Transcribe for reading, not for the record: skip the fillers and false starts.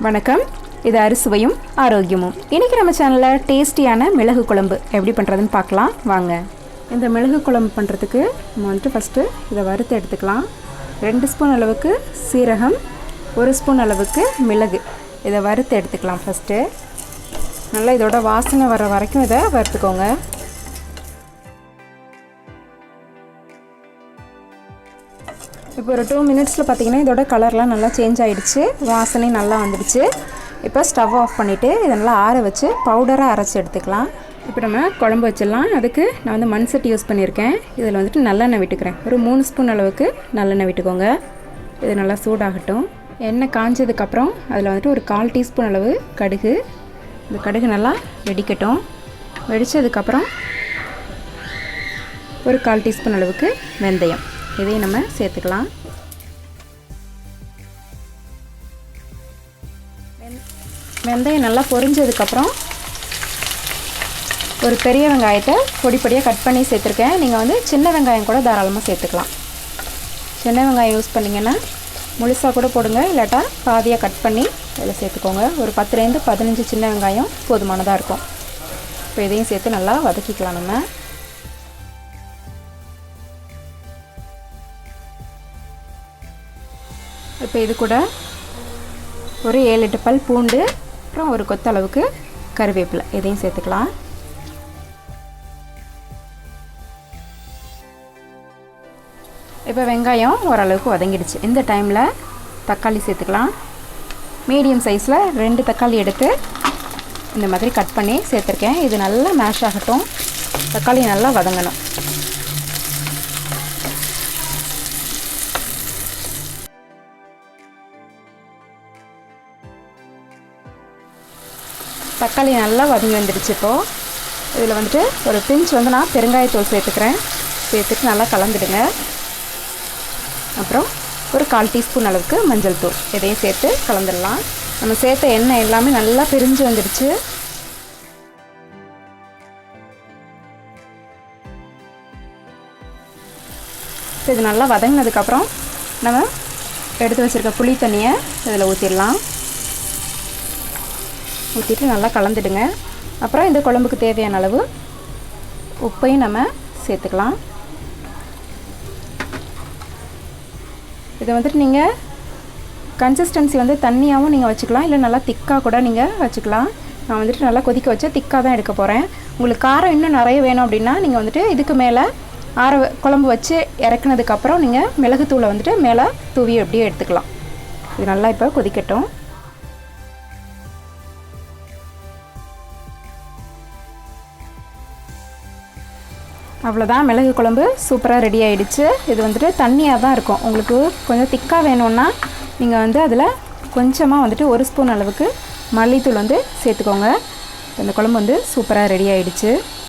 வணக்கம், இது அறுசுவையும் ஆரோக்கியமும். இன்றைக்கி நம்ம சேனலில் டேஸ்டியான மிளகு குழம்பு எப்படி பண்ணுறதுன்னு பார்க்கலாம் வாங்க. இந்த மிளகு குழம்பு பண்ணுறதுக்கு நம்ம வந்துட்டு ஃபஸ்ட்டு இதை வறுத்து எடுத்துக்கலாம். 2 ஸ்பூன் அளவுக்கு சீரகம், 1 ஸ்பூன் அளவுக்கு மிளகு, இதை வறுத்து எடுத்துக்கலாம். ஃபஸ்ட்டு நல்லா இதோட வாசனை வர வரைக்கும் இதை வறுத்துக்கோங்க. இப்போ ஒரு 2 மினிட்ஸில் பார்த்திங்கன்னா இதோட கலர்லாம் நல்லா சேஞ்ச் ஆகிடுச்சு, வாசனை நல்லா வந்துடுச்சு. இப்போ ஸ்டவ் ஆஃப் பண்ணிவிட்டு இதை நல்லா ஆற வச்சு பவுடராக அரைச்சி எடுத்துக்கலாம். இப்போ நம்ம குழம்பு வச்சிடலாம். அதுக்கு நான் வந்து மண் சட்டி யூஸ் பண்ணியிருக்கேன். இதில் வந்துட்டு நல்லெண்ணெய் விட்டுக்கிறேன். ஒரு 3 ஸ்பூன் அளவுக்கு நல்லெண்ணெய் விட்டுக்கோங்க. இது நல்லா சூடாகட்டும். எண்ணெய் காஞ்சதுக்கப்புறம் அதில் வந்துட்டு ஒரு 1/4 டீஸ்பூன் அளவு கடுகு, இந்த கடுகு நல்லா வெடிக்கட்டும். வெடித்ததுக்கப்புறம் ஒரு 1/4 டீஸ்பூன் அளவுக்கு வெந்தயம், இதையும் நம்ம சேர்த்துக்கலாம். வெந்தயம் நல்லா பொரிஞ்சதுக்கப்புறம் ஒரு பெரிய வெங்காயத்தை பொடி பொடியாக கட் பண்ணி சேர்த்துருக்கேன். நீங்கள் வந்து சின்ன வெங்காயம் கூட தாராளமாக சேர்த்துக்கலாம். சின்ன வெங்காயம் யூஸ் பண்ணிங்கன்னா முழுசாக கூட போடுங்க, இல்லாட்டா பாதியாக கட் பண்ணி அதில் சேர்த்துக்கோங்க. ஒரு 10லேருந்து 15 சின்ன வெங்காயம் போதுமானதாக இருக்கும். இப்போ இதையும் சேர்த்து நல்லா வதக்கிக்கலாம். நம்ம இப்போ இது கூட ஒரு 7-8 பல் பூண்டு, அப்புறம் ஒரு கொத்த அளவுக்கு கருவேப்பிலை, இதையும் சேர்த்துக்கலாம். இப்போ வெங்காயம் ஓரளவுக்கு வதங்கிடுச்சு. இந்த டைமில் தக்காளி சேர்த்துக்கலாம். மீடியம் சைஸில் 2 தக்காளி எடுத்து இந்த மாதிரி கட் பண்ணி சேர்த்துருக்கேன். இது நல்லா மேஷ் ஆகட்டும், தக்காளி நல்லா வதங்கணும். தக்காளி நல்லா வதங்கி வந்துடுச்சு. இப்போது இதில் வந்துட்டு ஒரு பிஞ்ச் வந்து நான் பெருங்காயத்தூள் சேர்த்துக்கிறேன். சேர்த்துட்டு நல்லா கலந்துடுங்க. அப்புறம் ஒரு 1/4 டீஸ்பூன் அளவுக்கு மஞ்சள் தூள், இதையும் சேர்த்து கலந்துடலாம். நம்ம சேர்த்த எண்ணெய் எல்லாமே நல்லா பிரிஞ்சு வந்துடுச்சு. இது நல்லா வதங்கினதுக்கப்புறம் நம்ம எடுத்து வச்சுருக்க புளி தண்ணியை இதில் ஊற்றிடலாம். ஊற்றிட்டு நல்லா கலந்துடுங்க. அப்புறம் இந்த குழம்புக்கு தேவையான அளவு உப்பையும் நம்ம சேர்த்துக்கலாம். இதை வந்துட்டு நீங்கள் கன்சிஸ்டன்சி வந்து தண்ணியாகவும் நீங்கள் வச்சுக்கலாம், இல்லை நல்லா திக்காக கூட நீங்கள் வச்சுக்கலாம். நான் வந்துட்டு நல்லா கொதிக்க வச்சு திக்காக தான் எடுக்க போகிறேன். உங்களுக்கு காரம் இன்னும் நிறைய வேணும் அப்படின்னா நீங்கள் வந்துட்டு இதுக்கு மேலே குழம்பு வச்சு இறக்குனதுக்கப்புறம் நீங்கள் மிளகுத்தூளை வந்துட்டு மேலே தூவி அப்படியே எடுத்துக்கலாம். இது நல்லா இப்போ கொதிக்கட்டும். அவ்வளோதான், மிளகு குழம்பு சூப்பராக ரெடி ஆகிடுச்சு. இது வந்துட்டு தண்ணியாக தான் இருக்கும். உங்களுக்கு கொஞ்சம் திக்காக வேணும்னா நீங்கள் வந்து அதில் கொஞ்சமாக வந்துட்டு 1 ஸ்பூன் அளவுக்கு மல்லித்தூள் வந்து சேர்த்துக்கோங்க. இந்த குழம்பு வந்து சூப்பராக ரெடி ஆகிடுச்சு.